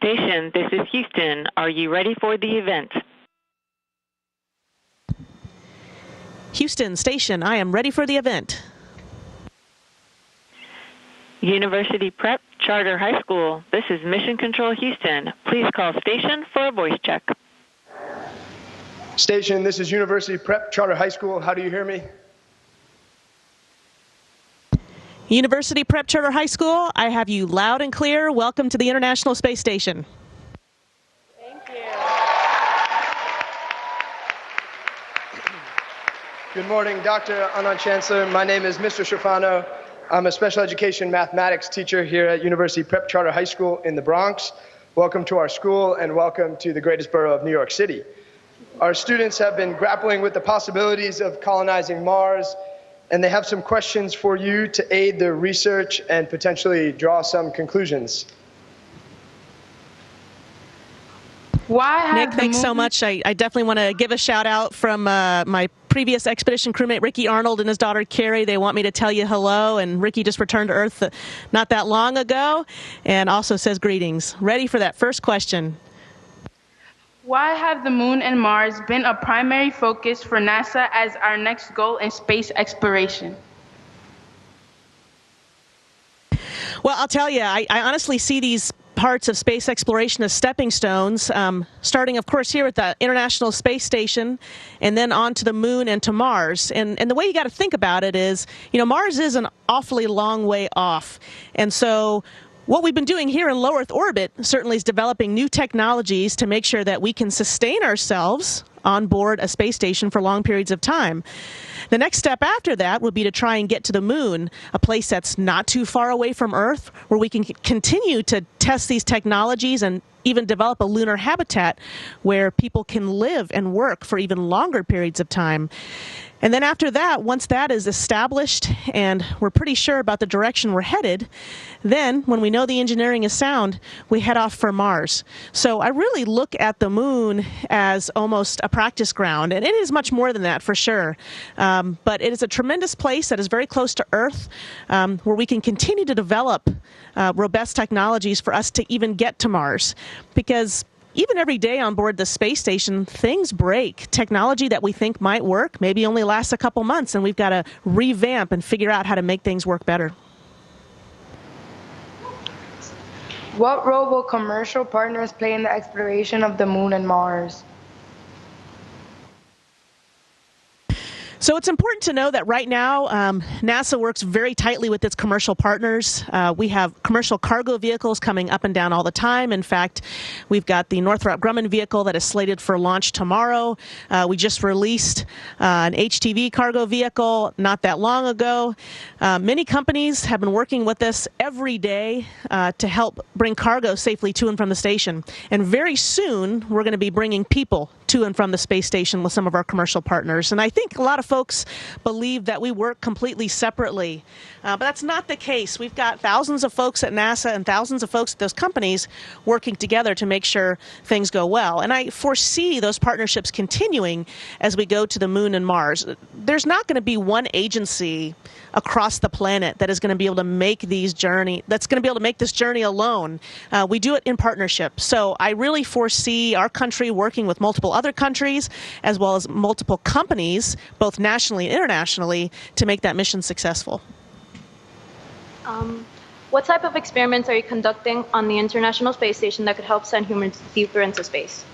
Station, this is Houston. Are you ready for the event? Houston Station, I am ready for the event. University Prep Charter High School, this is Mission Control Houston. Please call station for a voice check. Station, this is University Prep Charter High School. How do you hear me? University Prep Charter High School, I have you loud and clear. Welcome to the International Space Station. Thank you. Good morning, Dr. Anand Chancellor. My name is Mr. Schifano. I'm a special education mathematics teacher here at University Prep Charter High School in the Bronx. Welcome to our school and welcome to the greatest borough of New York City. Our students have been grappling with the possibilities of colonizing Mars, and they have some questions for you to aid their research and potentially draw some conclusions. Nick, thanks so much. I definitely want to give a shout out from my previous expedition crewmate, Ricky Arnold, and his daughter, Carrie. They want me to tell you hello, and Ricky just returned to Earth not that long ago, and also says greetings. Ready for that first question. Why have the moon and Mars been a primary focus for NASA as our next goal in space exploration? Well, I'll tell you, I honestly see these parts of space exploration as stepping stones, starting, of course, here at the International Space Station, and then on to the moon and to Mars. And the way you got to think about it is, you know, Mars is an awfully long way off. And so what we've been doing here in low Earth orbit certainly is developing new technologies to make sure that we can sustain ourselves on board a space station for long periods of time. The next step after that would be to try and get to the moon, a place that's not too far away from Earth, where we can continue to test these technologies and even develop a lunar habitat where people can live and work for even longer periods of time. And then after that, once that is established and we're pretty sure about the direction we're headed, then when we know the engineering is sound, we head off for Mars. So I really look at the moon as almost a practice ground, and it is much more than that for sure. But it is a tremendous place that is very close to Earth, where we can continue to develop robust technologies for us to even get to Mars. Because even every day on board the space station, things break. Technology that we think might work maybe only lasts a couple months, and we've got to revamp and figure out how to make things work better. What role will commercial partners play in the exploration of the moon and Mars? So it's important to know that right now, NASA works very tightly with its commercial partners. We have commercial cargo vehicles coming up and down all the time. In fact, we've got the Northrop Grumman vehicle that is slated for launch tomorrow. We just released an HTV cargo vehicle not that long ago. Many companies have been working with us every day to help bring cargo safely to and from the station. And very soon, we're going to be bringing people to and from the space station with some of our commercial partners. And I think a lot of folks believe that we work completely separately, but that's not the case. We've got thousands of folks at NASA and thousands of folks at those companies working together to make sure things go well. And I foresee those partnerships continuing as we go to the moon and Mars. There's not going to be one agency across the planet that is going to be able to make this journey alone. We do it in partnership. So I really foresee our country working with multiple other countries as well as multiple companies, both nationally and internationally, to make that mission successful. What type of experiments are you conducting on the International Space Station that could help send humans deeper into space?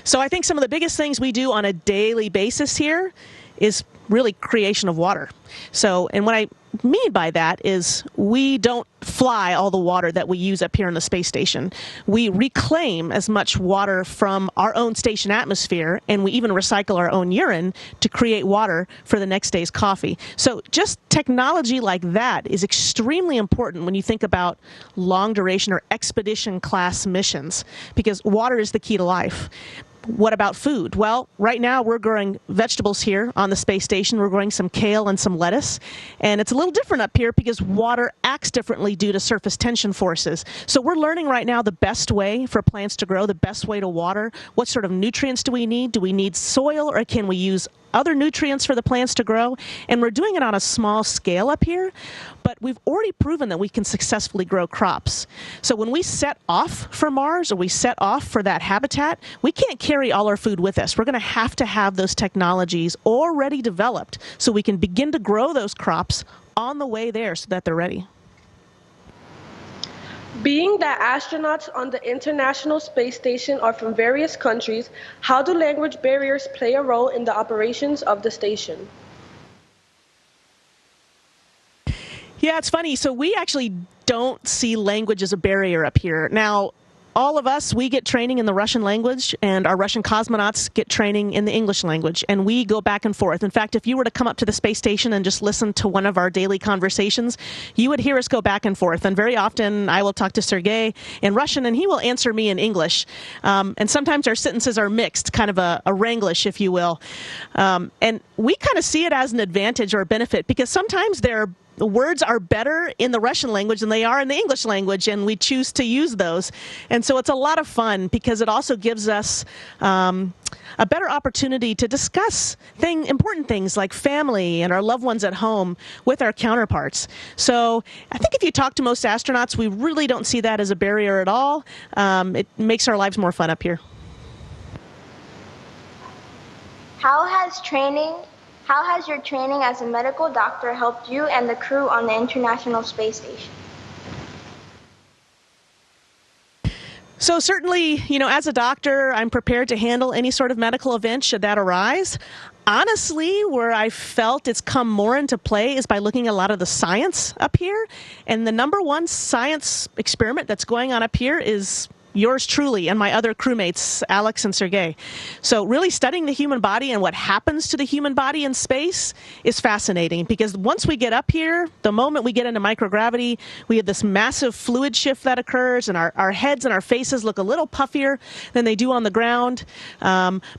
So I think some of the biggest things we do on a daily basis here is really creation of water. So, and what I mean by that is we don't fly all the water that we use up here in the space station. We reclaim as much water from our own station atmosphere, and we even recycle our own urine to create water for the next day's coffee. So just technology like that is extremely important when you think about long duration or expedition class missions, because water is the key to life. What about food? Well, right now we're growing vegetables here on the space station. We're growing some kale and some lettuce. And it's a little different up here because water acts differently due to surface tension forces. So we're learning right now the best way for plants to grow, the best way to water. What sort of nutrients do we need? Do we need soil, or can we use other nutrients for the plants to grow, and we're doing it on a small scale up here, but we've already proven that we can successfully grow crops. So when we set off for Mars, or we set off for that habitat, we can't carry all our food with us. We're going to have those technologies already developed so we can begin to grow those crops on the way there so that they're ready. Being that astronauts on the International Space Station are from various countries, how do language barriers play a role in the operations of the station? Yeah, it's funny. So we actually don't see language as a barrier up here. Now, all of us, we get training in the Russian language, and our Russian cosmonauts get training in the English language, and we go back and forth. In fact, if you were to come up to the space station and just listen to one of our daily conversations, you would hear us go back and forth. And very often, I will talk to Sergey in Russian, and he will answer me in English. And sometimes our sentences are mixed, kind of a Wranglish, if you will. And we kind of see it as an advantage or a benefit, because sometimes the words are better in the Russian language than they are in the English language, and we choose to use those. And so it's a lot of fun, because it also gives us a better opportunity to discuss important things like family and our loved ones at home with our counterparts. So I think if you talk to most astronauts, we really don't see that as a barrier at all. It makes our lives more fun up here. How has your training as a medical doctor helped you and the crew on the International Space Station? So certainly, as a doctor, I'm prepared to handle any sort of medical event should that arise. Honestly, where I felt it's come more into play is by looking at a lot of the science up here. And the number one science experiment that's going on up here is yours truly and my other crewmates, Alex and Sergey. So really studying the human body and what happens to the human body in space is fascinating, because once we get up here, the moment we get into microgravity, we have this massive fluid shift that occurs, and our heads and our faces look a little puffier than they do on the ground.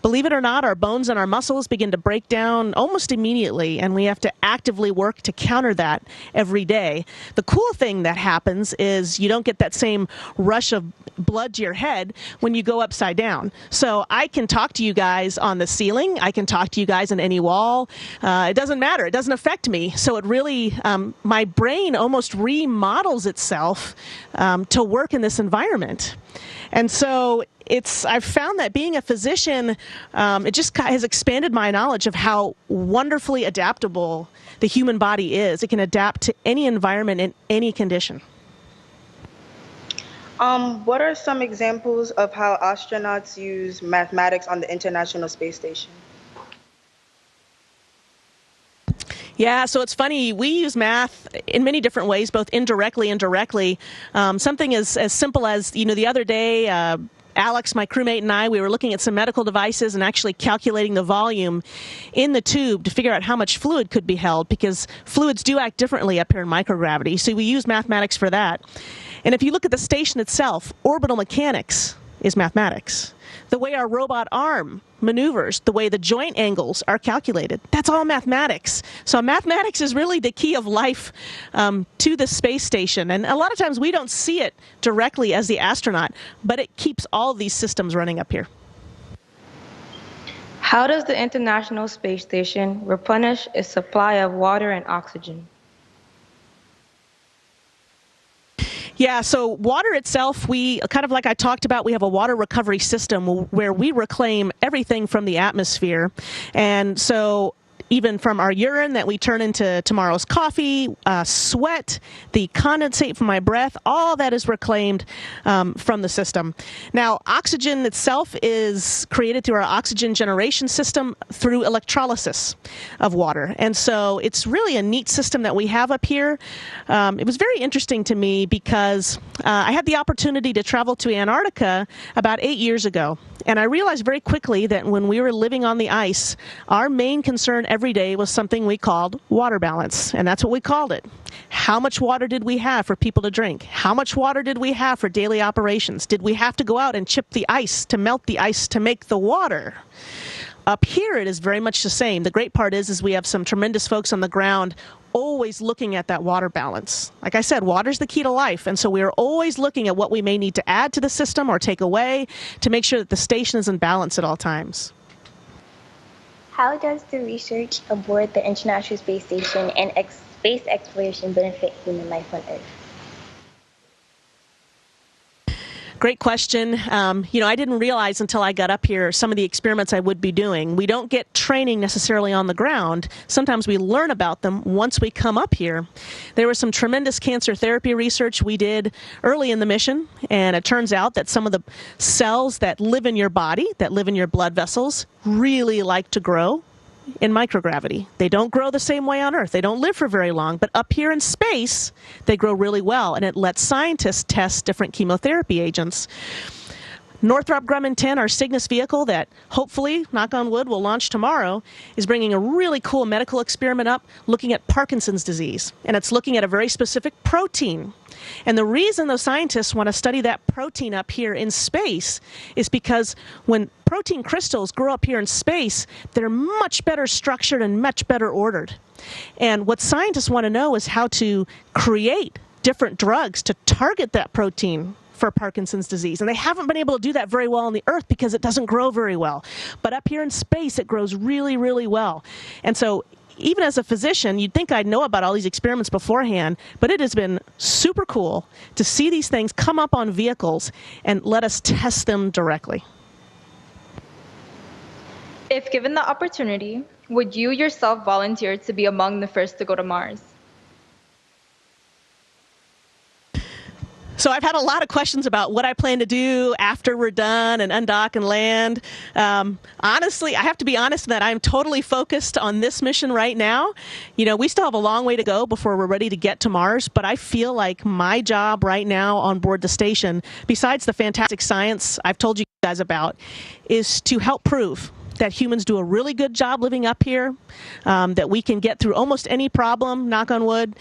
Believe it or not, our bones and our muscles begin to break down almost immediately, and we have to actively work to counter that every day. The cool thing that happens is you don't get that same rush of blood to your head when you go upside down. So I can talk to you guys on the ceiling. I can talk to you guys on any wall. It doesn't matter. It doesn't affect me. So it really, my brain almost remodels itself to work in this environment. And so I've found that being a physician, it just has expanded my knowledge of how wonderfully adaptable the human body is. It can adapt to any environment in any condition. What are some examples of how astronauts use mathematics on the International Space Station? Yeah, so it's funny. We use math in many different ways, both indirectly and directly. Something as simple as, the other day, Alex, my crewmate, and I, we were looking at some medical devices and actually calculating the volume in the tube to figure out how much fluid could be held, because fluids do act differently up here in microgravity. So we use mathematics for that. And if you look at the station itself, orbital mechanics is mathematics. The way our robot arm maneuvers, the way the joint angles are calculated, that's all mathematics. So mathematics is really the key of life to the space station. And a lot of times we don't see it directly as the astronaut, but it keeps all of these systems running up here. How does the International Space Station replenish its supply of water and oxygen? Yeah, so water itself, we kind of like I talked about, we have a water recovery system where we reclaim everything from the atmosphere. And so even from our urine that we turn into tomorrow's coffee, sweat, the condensate from my breath, all that is reclaimed from the system. Now, oxygen itself is created through our oxygen generation system through electrolysis of water. And so it's really a neat system that we have up here. It was very interesting to me because I had the opportunity to travel to Antarctica about 8 years ago. And I realized very quickly that when we were living on the ice, our main concern every day was something we called water balance. And that's what we called it. How much water did we have for people to drink? How much water did we have for daily operations? Did we have to go out and chip the ice to melt the ice to make the water? Up here, it is very much the same. The great part is we have some tremendous folks on the ground always looking at that water balance. Like I said, water's the key to life, and so we are always looking at what we may need to add to the system or take away to make sure that the station is in balance at all times. How does the research aboard the International Space Station and space exploration benefit human life on Earth? Great question. I didn't realize until I got up here some of the experiments I would be doing. We don't get training necessarily on the ground. Sometimes we learn about them once we come up here. There was some tremendous cancer therapy research we did early in the mission, and it turns out that some of the cells that live in your body, that live in your blood vessels, really like to grow in microgravity. They don't grow the same way on Earth. They don't live for very long, but up here in space, they grow really well, and it lets scientists test different chemotherapy agents. Northrop Grumman 10, our Cygnus vehicle that hopefully, knock on wood, will launch tomorrow, is bringing a really cool medical experiment up looking at Parkinson's disease, and it's looking at a very specific protein. And the reason those scientists want to study that protein up here in space is because when protein crystals grow up here in space, they're much better structured and much better ordered. And what scientists want to know is how to create different drugs to target that protein for Parkinson's disease. And they haven't been able to do that very well on the Earth because it doesn't grow very well. But up here in space, it grows really, really well. And so even as a physician, you'd think I'd know about all these experiments beforehand, but it has been super cool to see these things come up on vehicles and let us test them directly. If given the opportunity, would you yourself volunteer to be among the first to go to Mars? So I've had a lot of questions about what I plan to do after we're done and undock and land. Honestly, I have to be honest that I'm totally focused on this mission right now. We still have a long way to go before we're ready to get to Mars, but I feel like my job right now on board the station, besides the fantastic science I've told you guys about, is to help prove that humans do a really good job living up here, that we can get through almost any problem, knock on wood,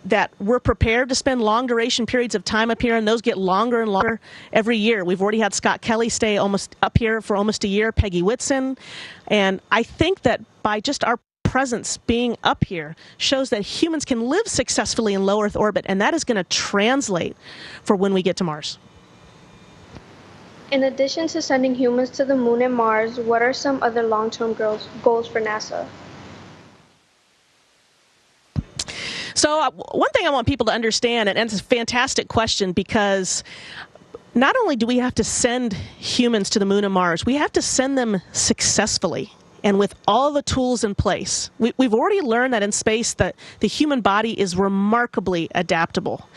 that we're prepared to spend long duration periods of time up here, and those get longer and longer every year. We've already had Scott Kelly stay almost up here for almost a year, Peggy Whitson, and I think that by just our presence being up here shows that humans can live successfully in low Earth orbit, and that is going to translate for when we get to Mars. In addition to sending humans to the moon and Mars, what are some other long-term goals for NASA? So one thing I want people to understand, and it's a fantastic question, because not only do we have to send humans to the moon and Mars, we have to send them successfully and with all the tools in place. We've already learned that in space that the human body is remarkably adaptable.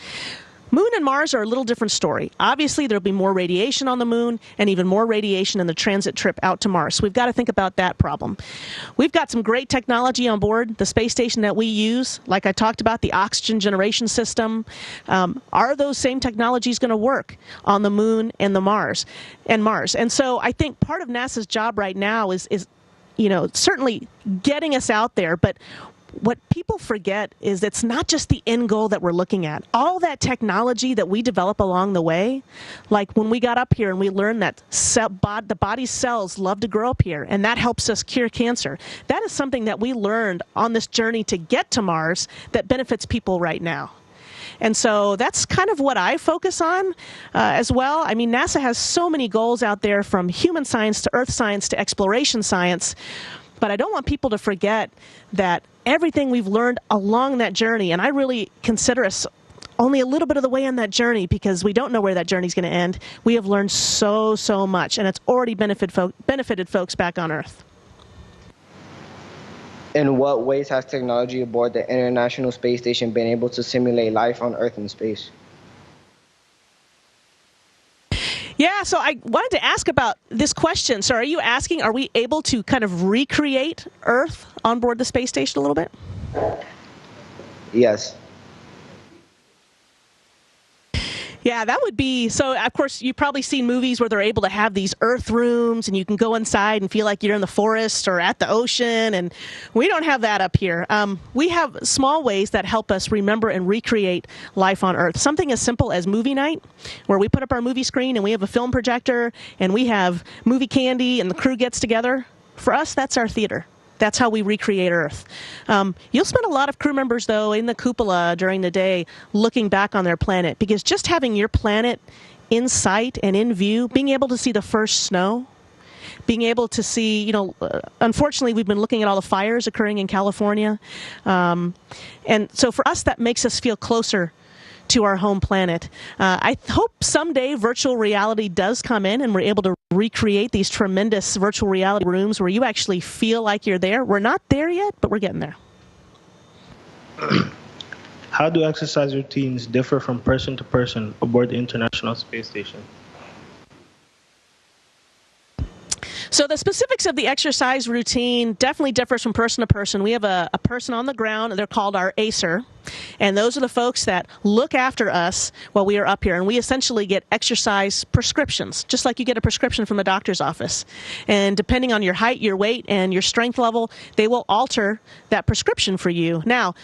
Moon and Mars are a little different story. Obviously, there'll be more radiation on the moon and even more radiation in the transit trip out to Mars. So we've got to think about that problem. We've got some great technology on board the space station that we use. Like I talked about, the oxygen generation system. Are those same technologies going to work on the moon and the Mars? And so I think part of NASA's job right now is certainly getting us out there, but what people forget is it's not just the end goal that we're looking at. All that technology that we develop along the way, like when we got up here and we learned that the body's cells love to grow up here, and that helps us cure cancer. That is something that we learned on this journey to get to Mars that benefits people right now. And so that's kind of what I focus on as well. I mean, NASA has so many goals out there, from human science to earth science to exploration science. But I don't want people to forget that everything we've learned along that journey, and I really consider us only a little bit of the way on that journey because we don't know where that journey is going to end. We have learned so much, and it's already benefited folks back on Earth. In what ways has technology aboard the International Space Station been able to simulate life on Earth and space? Yeah, so I wanted to ask about this question. So are you asking, are we able to kind of recreate Earth on board the space station a little bit? Yes. Yeah, that would be, so of course you've probably seen movies where they're able to have these Earth rooms and you can go inside and feel like you're in the forest or at the ocean, and we don't have that up here. We have small ways that help us remember and recreate life on Earth. Something as simple as movie night, where we put up our movie screen and we have a film projector and we have movie candy and the crew gets together. For us, that's our theater. That's how we recreate Earth. You'll spend a lot of crew members, though, in the cupola during the day looking back on their planet, because just having your planet in sight and in view, being able to see the first snow, being able to see, unfortunately, we've been looking at all the fires occurring in California. And so for us, that makes us feel closer to our home planet. I hope someday virtual reality does come in and we're able to recreate these tremendous virtual reality rooms where you actually feel like you're there. We're not there yet, but we're getting there. How do exercise routines differ from person to person aboard the International Space Station? So the specifics of the exercise routine definitely differs from person to person. We have a person on the ground, they're called our ACER, and those are the folks that look after us while we are up here, and we essentially get exercise prescriptions, just like you get a prescription from a doctor's office. And depending on your height, your weight, and your strength level, they will alter that prescription for you. Now,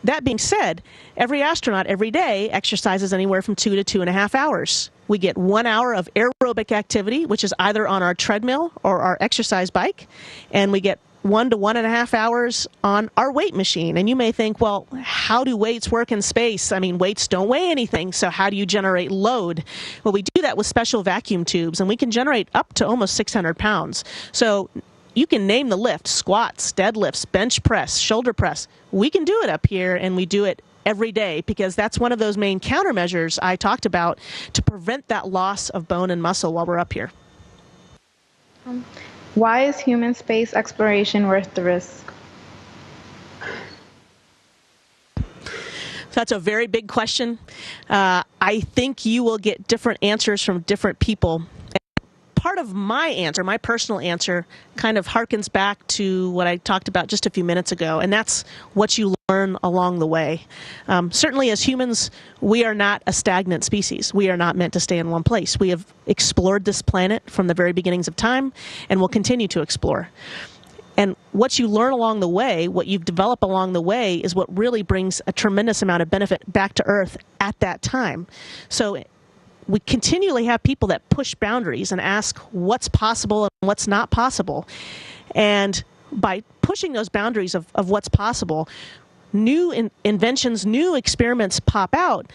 that being said, every astronaut every day exercises anywhere from 2 to 2.5 hours. We get 1 hour of aerobic activity, which is either on our treadmill or our exercise bike, and we get 1 to 1.5 hours on our weight machine. And you may think, well, how do weights work in space? I mean, weights don't weigh anything, so how do you generate load? Well, we do that with special vacuum tubes, and we can generate up to almost 600 pounds. So you can name the lift: squats, deadlifts, bench press, shoulder press. We can do it up here, and we do it every day because that's one of those main countermeasures I talked about to prevent that loss of bone and muscle while we're up here. Why is human space exploration worth the risk? That's a very big question. I think you will get different answers from different people. Part of my answer, my personal answer, kind of harkens back to what I talked about just a few minutes ago, and that's what you learn along the way. Certainly as humans, we are not a stagnant species. We are not meant to stay in one place. We have explored this planet from the very beginnings of time, and will continue to explore. And what you learn along the way, what you've developed along the way, is what really brings a tremendous amount of benefit back to Earth at that time. So we continually have people that push boundaries and ask what's possible and what's not possible. And by pushing those boundaries of what's possible, new inventions, new experiments pop out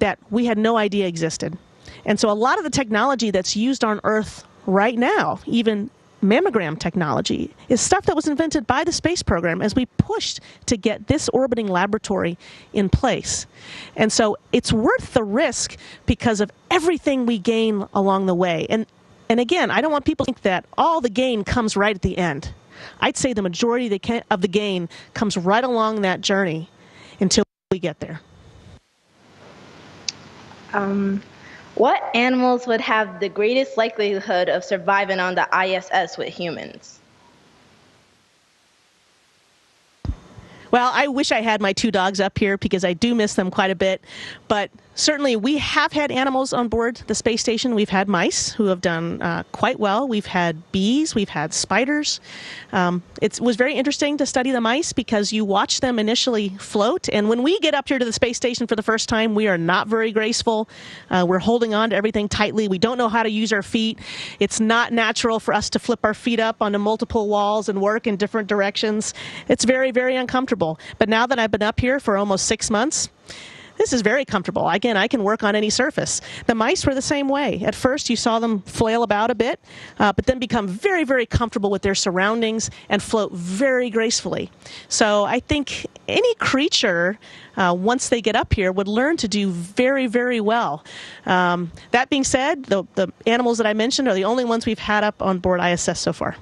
that we had no idea existed. And so a lot of the technology that's used on Earth right now, even mammogram technology, is stuff that was invented by the space program as we pushed to get this orbiting laboratory in place. And so it's worth the risk because of everything we gain along the way. And again, I don't want people to think that all the gain comes right at the end. I'd say the majority of the gain comes right along that journey until we get there. What animals would have the greatest likelihood of surviving on the ISS with humans? Well, I wish I had my 2 dogs up here because I do miss them quite a bit. But certainly we have had animals on board the space station. We've had mice who have done quite well. We've had bees. We've had spiders. It was very interesting to study the mice because you watch them initially float. And when we get up here to the space station for the first time, we are not very graceful. We're holding on to everything tightly. We don't know how to use our feet. It's not natural for us to flip our feet up onto multiple walls and work in different directions. It's very, very uncomfortable. But now that I've been up here for almost 6 months, this is very comfortable. Again, I can work on any surface. The mice were the same way. At first, you saw them flail about a bit, but then become very, very comfortable with their surroundings and float very gracefully. So I think any creature, once they get up here, would learn to do very, very well. That being said, the animals that I mentioned are the only ones we've had up on board ISS so far.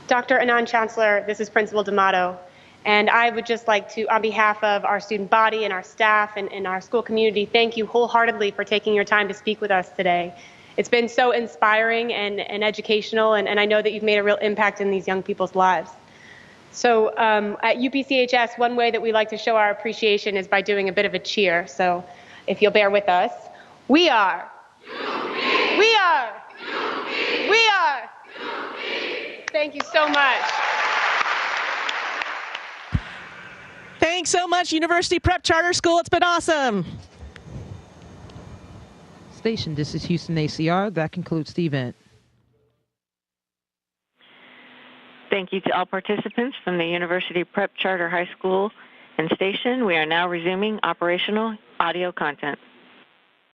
Dr. Anand Chancellor, this is Principal D'Amato. And I would just like to, on behalf of our student body and our staff and our school community, thank you wholeheartedly for taking your time to speak with us today. It's been so inspiring and educational, and I know that you've made a real impact in these young people's lives. So at UPCHS, one way that we like to show our appreciation is by doing a bit of a cheer. So if you'll bear with us. We are. UP. We are. UP. We are. UP. Thank you so much. Thanks so much, University Prep Charter School. It's been awesome. Station, this is Houston ACR. That concludes the event. Thank you to all participants from the University Prep Charter High School and Station. We are now resuming operational audio content.